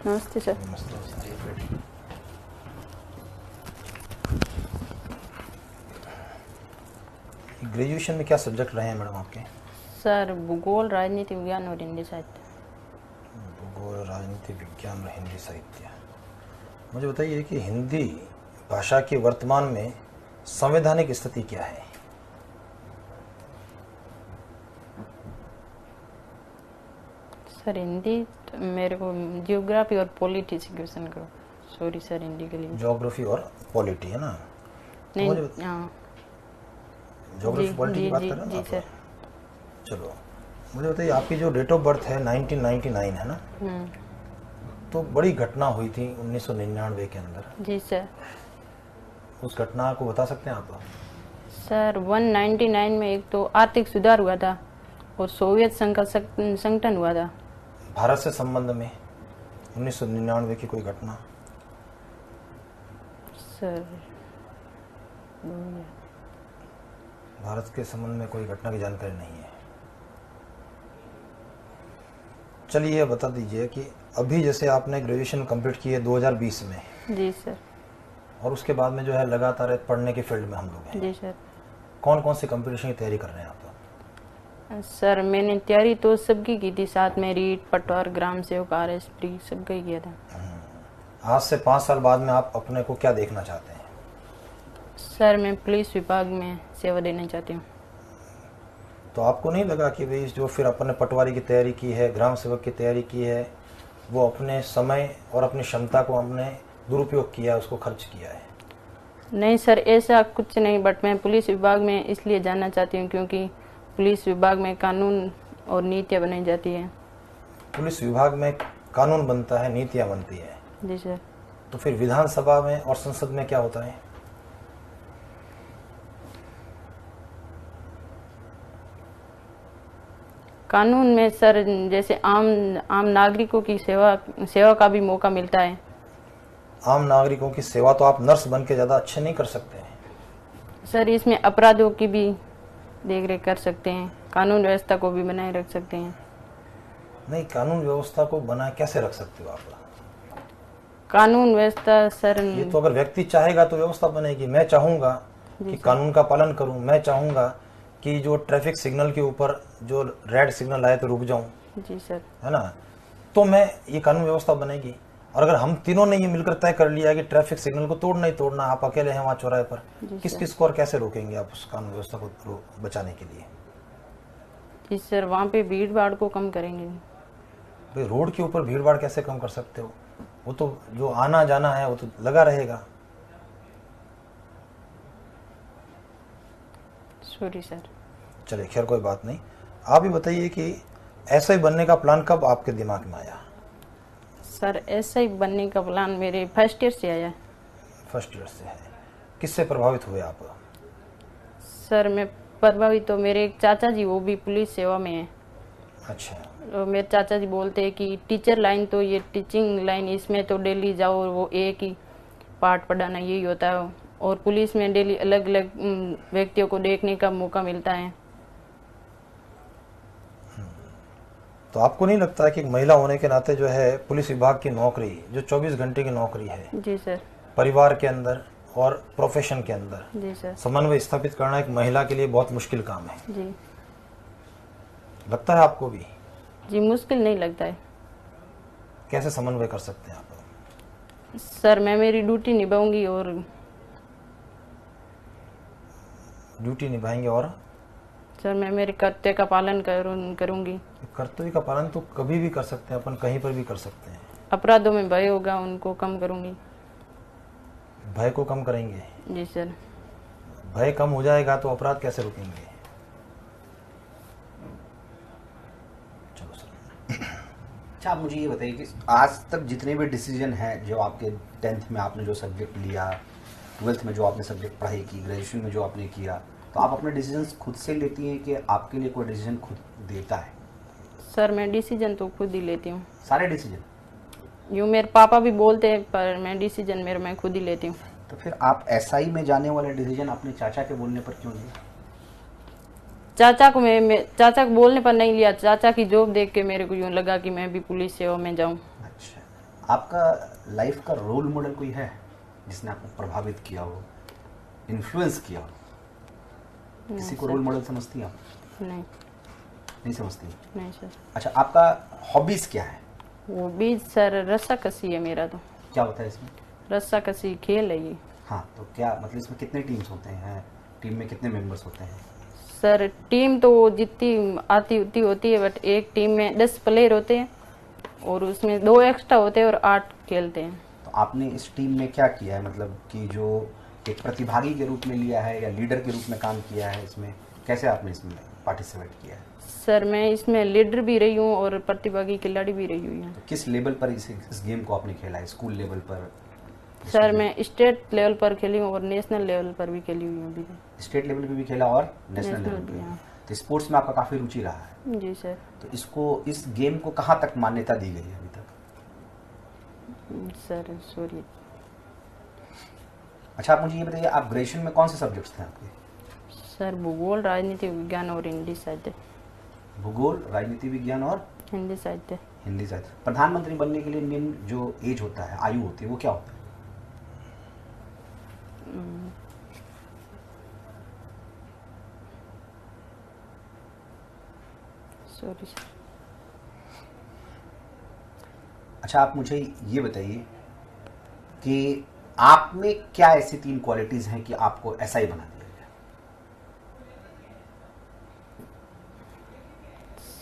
नमस्ते सर। नमस्ते। ग्रेजुएशन में क्या सब्जेक्ट रहे हैं मैडम आपके? सर भूगोल, राजनीति विज्ञान और हिंदी साहित्य। भूगोल, राजनीति विज्ञान और हिंदी साहित्य। मुझे बताइए कि हिंदी भाषा की वर्तमान में संवैधानिक स्थिति क्या है? सर हिंदी मेरे को जियोग्राफी और पॉलिटी से क्वेश्चन करो। सॉरी सर, हिंदी के लिए। ज्योग्राफी और पॉलिटी है ना? तो नहीं, मुझे हाँ ज्योग्राफी पॉलिटी की बात कर रहे हैं ना जी आप? सर। चलो मुझे बताइए, आपकी जो डेट ऑफ बर्थ है 1999 है ना? तो बड़ी घटना हुई थी 1999 के अंदर। जी सर। उस घटना को बता सकते हैं आप? सर 199 में एक तो आर्थिक सुधार हुआ था और सोवियत संघ का संगठन हुआ था। भारत से संबंध में 1999 की कोई घटना? सर भारत के संबंध में कोई घटना की जानकारी नहीं है। चलिए ये बता दीजिए कि अभी जैसे आपने ग्रेजुएशन कंप्लीट की है 2020 में। जी सर। और उसके बाद में जो है लगातार पढ़ने के फील्ड में हम लोग हैं। जी सर। कौन कौन सी कंपटीशन की तैयारी कर रहे हैं आप? सर मैंने तैयारी तो सबकी की थी, साथ में रीट, पटवार, ग्राम सेवक, RS प्री सबका ही किया था। आज से 5 साल बाद में आप अपने को क्या देखना चाहते हैं? सर मैं पुलिस विभाग में सेवा देना चाहती हूँ। तो आपको नहीं लगा कि भाई जो फिर अपने पटवारी की तैयारी की है, ग्राम सेवक की तैयारी की है, वो अपने समय और अपनी क्षमता को हमने दुरुपयोग किया, उसको खर्च किया है? नहीं सर, ऐसा कुछ नहीं, बट मैं पुलिस विभाग में इसलिए जाना चाहती हूँ क्योंकि पुलिस विभाग में कानून और नीतियाँ बनाई जाती है। पुलिस विभाग में कानून बनता है, नीतियाँ बनती है। जी सर। तो फिर विधानसभा में और संसद में क्या होता है? कानून में सर जैसे आम नागरिकों की सेवा का भी मौका मिलता है। आम नागरिकों की सेवा तो आप नर्स बन के ज़्यादा अच्छे नहीं कर सकते हैं सर, इसमें अपराधों की भी देखरेख कर सकते हैं, कानून व्यवस्था को भी बनाए रख सकते हैं। नहीं, कानून व्यवस्था को बनाए कैसे रख सकते हो आप? कानून व्यवस्था सर, ये तो अगर व्यक्ति चाहेगा तो व्यवस्था बनेगी। मैं चाहूंगा कि कानून का पालन करूं, मैं चाहूंगा कि जो ट्रैफिक सिग्नल के ऊपर जो रेड सिग्नल आए तो रुक जाऊं, जी सर, है ना? तो मैं ये कानून व्यवस्था बनेगी। और अगर हम तीनों ने ये मिलकर तय कर लिया कि ट्रैफिक सिग्नल को तोड़ना ही तोड़ना, आप अकेले हैं वहां चौराहे पर, किस किस को और कैसे रोकेंगे आप उस कानून व्यवस्था को बचाने के लिए? जी सर, वहाँ पे भीड़ भाड़ को कम करेंगे। भाई रोड के ऊपर भीड़ भाड़ कैसे कम कर सकते हो? वो तो जो आना जाना है वो तो लगा रहेगा। Sorry sir. चलिए खैर कोई बात नहीं। आप ही बताइए कि ऐसा ही बनने का प्लान कब आपके दिमाग में आया? सर ऐसा ही बनने का प्लान मेरे फर्स्ट ईयर से आया। फर्स्ट ईयर से है। किससे प्रभावित हुए आप? सर मैं प्रभावित तो मेरे एक चाचा जी, वो भी पुलिस सेवा में है। अच्छा। तो मेरे चाचा जी बोलते हैं कि टीचर लाइन तो ये टीचिंग लाइन, इसमें तो डेली जाओ, वो एक ही पाठ पढ़ाना यही होता है, और पुलिस में डेली अलग अलग व्यक्तियों को देखने का मौका मिलता है। तो आपको नहीं लगता है कि महिला होने के नाते जो है पुलिस विभाग की नौकरी, जो 24 घंटे की नौकरी है, जी सर। परिवार के अंदर और प्रोफेशन के अंदर जी सर। समन्वय स्थापित करना एक महिला के लिए बहुत मुश्किल काम है? जी। लगता है आपको भी? जी, मुश्किल नहीं लगता है। कैसे समन्वय कर सकते हैं आप? सर मैं मेरी ड्यूटी निभाऊंगी और ड्यूटी निभाएंगे और सर मैं मेरे कर्तव्य का पालन करूंगी। कर्तव्य का पालन तो कभी भी कर सकते हैं अपन, कहीं पर भी कर सकते हैं। अपराधों में भय होगा उनको कम करूंगी। भय को कम करेंगे? जी सर। भय कम हो जाएगा तो अपराध कैसे रुकेंगे? चलो सर। अच्छा, आप मुझे ये बताइए कि आज तक जितने भी डिसीजन हैं, जो आपके 10th में आपने जो सब्जेक्ट लिया, 12th में जो आपने सब्जेक्ट पढ़ाई की, ग्रेजुएशन में जो आपने किया, तो आप अपने डिसीजंस खुद से लेती हैं कि आपके लिए कोई डिसीजन खुद देता है? सर मैं डिसीजन तो खुद ही लेती हूँ। सारे डिसीजन? यूँ मेरे पापा भी बोलते हैं, पर मैं डिसीजन मैं खुद ही लेती हूँ। तो फिर आप SI में जाने वाला डिसीजन अपने चाचा के बोलने पर क्यों लिया? चाचा को बोलने पर नहीं लिया, चाचा की जॉब देख के मेरे को यूँ लगा कि मैं भी पुलिस सेवा में जाऊँ। अच्छा, आपका लाइफ का रोल मॉडल कोई है जिसने आपको प्रभावित किया हो, इन्फ्लुएंस किया हो? किसी को सर। रोल मॉडल समझती हैं आप? नहीं। नहीं समझती? नहीं सर। अच्छा, आपका हॉबीज क्या है? वो बीज सर रस्साकसी है मेरा। तो क्या होता है इसमें? रस्साकसी खेल है ये। हाँ, तो क्या मतलब इसमें कितने टीम्स होते हैं? टीम में कितने मेंबर्स होते हैं? सर टीम तो जितनी आती उतनी होती है, बट एक टीम में 10 प्लेयर होते हैं और उसमें 2 एक्स्ट्रा होते हैं और 8 खेलते हैं। तो आपने इस टीम में क्या किया है, मतलब कि जो एक प्रतिभागी के रूप में लिया है या लीडर के रूप में काम किया है? इसमें कैसे आपने इसमें पार्टिसिपेट किया है? सर मैं इसमें लीडर भी रही हूँ और प्रतिभागी खिलाड़ी भी रही हुई हूँ। तो किस लेवल पर इस गेम को आपने खेला है? स्कूल लेवल पर? सर मैं स्टेट लेवल पर खेली हूँ और नेशनल लेवल पर भी खेली हुई हूँ अभी। स्टेट लेवल पे भी खेला और नेशनल लेवल पे भी। हाँ। तो स्पोर्ट्स में आपका काफी रुचि रहा है। जी सर। तो इस गेम को कहाँ तक मान्यता दी गई है अभी तक? Sir sorry. अच्छा, आप मुझे ये बताइए, आप ग्रेजुएशन में कौन से सब्जेक्ट्स थे आपके? सर भूगोल, राजनीति विज्ञान और हिंदी साहित्य। भूगोल, राजनीति विज्ञान और हिंदी साहित्य। हिंदी साहित्य। प्रधानमंत्री बनने के लिए मेन जो एज होता है, आयु होती है, वो क्या होता है? Sorry sir. अच्छा, आप मुझे ये बताइए कि आप में क्या ऐसी 3 क्वालिटीज हैं कि आपको ऐसा ही बना दिया गया?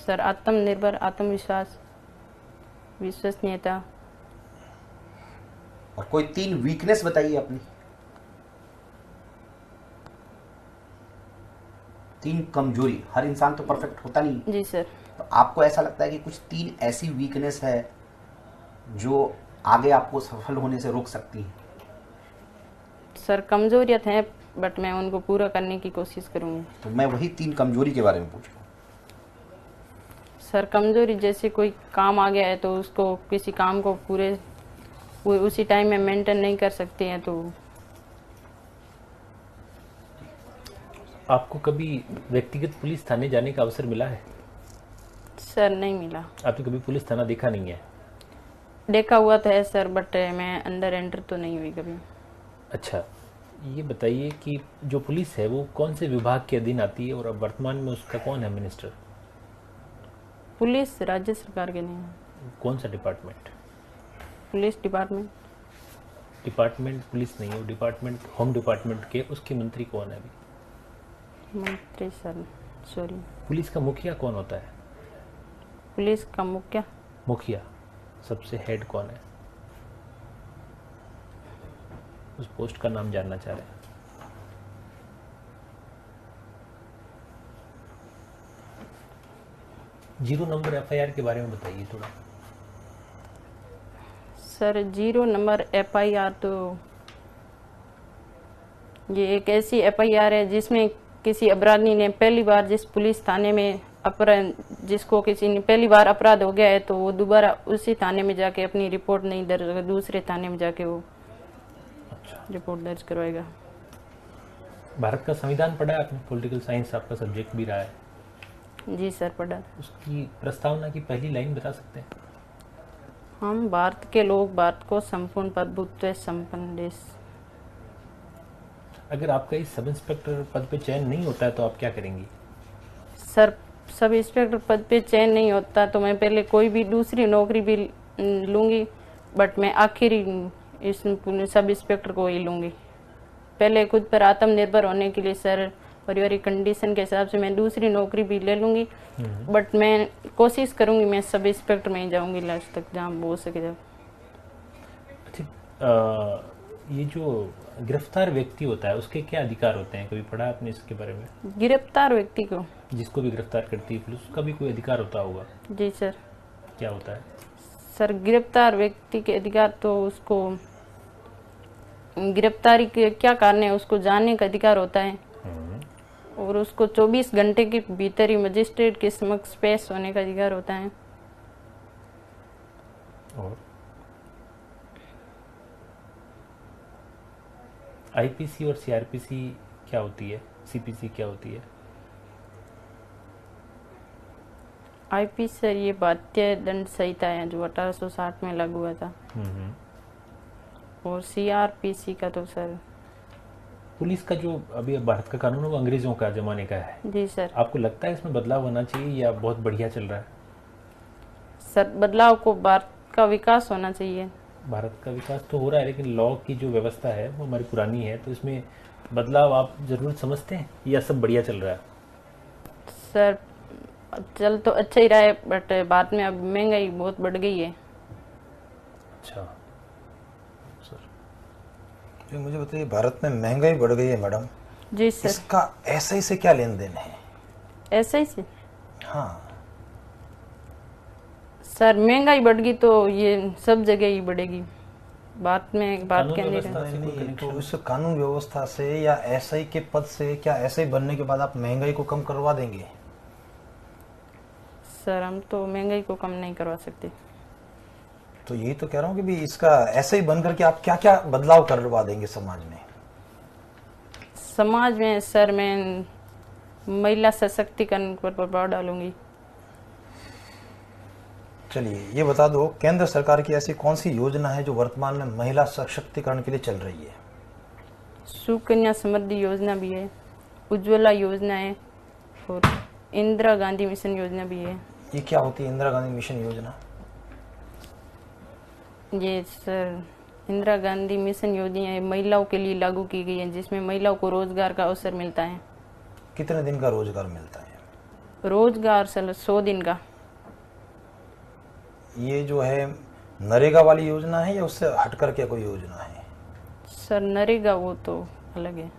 सर आत्मनिर्भर, आत्मविश्वास, विश्वसनीयता। और कोई 3 वीकनेस बताइए अपनी। 3 कमजोरी। हर इंसान तो परफेक्ट होता नहीं। जी सर। तो आपको ऐसा लगता है कि कुछ 3 ऐसी वीकनेस है जो आगे आपको सफल होने से रोक सकती है? सर कमजोरियत है, बट मैं उनको पूरा करने की कोशिश करूंगी। तो मैं वही 3 कमजोरी के बारे में पूछ रहा हूँ। सर कमजोरी जैसे कोई काम आ गया है तो उसको किसी काम को पूरे उसी टाइम में मेंटेन नहीं कर सकते हैं। तो आपको कभी व्यक्तिगत पुलिस थाने जाने का अवसर मिला है? सर नहीं मिला। आपने कभी पुलिस थाना देखा नहीं है? देखा हुआ तो है सर, बट मैं अंदर एंटर तो नहीं हुई कभी। अच्छा, ये बताइए कि जो पुलिस है वो कौन से विभाग के अधीन आती है और अब वर्तमान में उसका कौन है मिनिस्टर? पुलिस राज्य सरकार के नहीं है। कौन सा department? Police department. Department police नहीं है, वो डिपार्टमेंट होम डिपार्टमेंट के, उसके मंत्री कौन है अभी? मंत्री सर सॉरी। पुलिस का मुखिया कौन होता है? पुलिस का मुखिया। मुखिया सबसे हेड कौन है? उस पोस्ट का नाम जानना चाह रहे हैं। जीरो नंबर एफआईआर के बारे में बताइए थोड़ा। सर 0 नंबर एफआईआर तो ये एक ऐसी एफआईआर है जिसमें किसी अपराधी ने पहली बार जिस पुलिस थाने में जिसको किसी ने पहली बार अपराध हो गया है तो वो दोबारा उसी थाने में जाके अपनी रिपोर्ट नहीं दर्ज, दूसरे थाने में जाके वो रिपोर्ट दर्ज करवाएगा। भारत का संविधान पढ़ा है आपने? पॉलिटिकल साइंस आपका सब्जेक्ट भी रहा है। जी सर पढ़ा। उसकी प्रस्तावना की पहली लाइन बता सकते हैं? हम भारत के लोग, भारत को संपूर्ण प्रभुत्व संपन्न देश। अगर आपका इस सब इंस्पेक्टर पद पे चयन नहीं होता है तो आप क्या करेंगी? सर सब इंस्पेक्टर पद पे चयन नहीं होता तो मैं पहले कोई भी दूसरी नौकरी भी लूंगी, बट मैं आखिरी इस सब इंस्पेक्टर को ही लूंगी। पहले खुद पर आत्मनिर्भर होने के लिए सर पारिवारिक कंडीशन के हिसाब से मैं दूसरी नौकरी भी ले लूंगी, बट मैं कोशिश करूंगी मैं सब इंस्पेक्टर में ही जाऊंगी लास्ट तक, जहाँ हो सके जब। अच्छा, ये जो गिरफ्तार व्यक्ति होता है उसके क्या अधिकार होते हैं? कभी पढ़ा आपने इसके बारे में? गिरफ्तार व्यक्ति को, जिसको भी गिरफ्तार करती है पुलिस, उसका भी कोई अधिकार होता होगा? जी सर। क्या होता है? सर गिरफ्तार व्यक्ति के अधिकार तो उसको गिरफ्तारी के क्या कारण है उसको जानने का अधिकार होता है और उसको 24 घंटे के भीतर ही मजिस्ट्रेट के समक्ष पेश होने का अधिकार होता है। और आईपीसी और सीआरपीसी क्या होती है? सीपीसी क्या होती है? आईपी सर ये भारतीय दंड संहिता है जो 1860 में लागू हुआ था। और सीआरपीसी का तो सर पुलिस का जो अभी भारत का कानून है वो अंग्रेजों का जमाने का है। जी सर। आपको लगता है इसमें बदलाव होना चाहिए या बहुत बढ़िया चल रहा है? सर बदलाव को भारत का विकास होना चाहिए। भारत का विकास तो हो रहा है लेकिन लॉ की जो व्यवस्था है वो हमारी पुरानी है, तो इसमें बदलाव आप जरूर समझते हैं या सब बढ़िया चल रहा है? सर चल तो अच्छा ही रहा है बट बाद में अब महंगाई बहुत बढ़ गई है। अच्छा सर, जी मुझे बताइए, भारत में महंगाई बढ़ गई है मैडम, जी सर। इसका एसआई से क्या लेन देन है? ऐसा ही से हाँ, सर महंगाई बढ़ गई तो ये सब जगह ही बढ़ेगी, बात में बात कानून कहने व्यवस्था रहे। से कोई नहीं, कनेक्शन? तो इस कानून व्यवस्था से या एसआई के पद से, क्या एसआई बनने के बाद आप महंगाई को कम करवा देंगे? सर हम तो महंगाई को कम नहीं करवा सकते। तो यही तो कह रहा हूँ कि भी इसका एसआई बन करके आप क्या क्या बदलाव करवा देंगे समाज में? समाज में सर मैं महिला सशक्तिकरण पर प्रभाव डालूंगी। चलिए ये बता दो, केंद्र सरकार की ऐसी कौन सी योजना है जो वर्तमान में महिला सशक्तिकरण के लिए चल रही है? सुकन्या समृद्धि योजना भी है, उज्ज्वला योजना है और इंदिरा गांधी मिशन योजना भी है। ये क्या होती है इंदिरा गांधी मिशन योजना? ये सर इंदिरा गांधी मिशन योजना महिलाओं के लिए लागू की गई है जिसमें महिलाओं को रोजगार का अवसर मिलता है। कितने दिन का रोजगार मिलता है? रोजगार सर 100 दिन का। ये जो है नरेगा वाली योजना है या उससे हट करके कोई योजना है? सर नरेगा वो तो अलग है।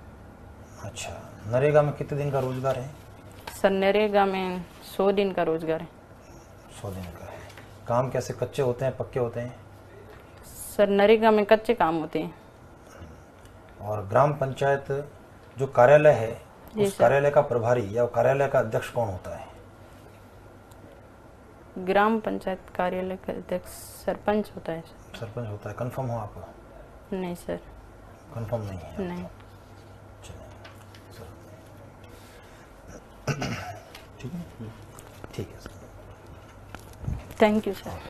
अच्छा, नरेगा में कितने दिन का रोजगार है? सर नरेगा में 100 दिन का रोजगार है। 100 दिन का है। काम कैसे, कच्चे होते हैं पक्के होते हैं? सर नरेगा में कच्चे काम होते हैं। और ग्राम पंचायत जो कार्यालय है जी उस सर। कार्यालय का प्रभारी या कार्यालय का अध्यक्ष कौन होता है? ग्राम पंचायत कार्यालय का अध्यक्ष सरपंच होता है। सरपंच होता है। कंफर्म हो आप? नहीं सर। कंफर्म नहीं है? नहीं। ठीक है, ठीक है सर। Thank you sir.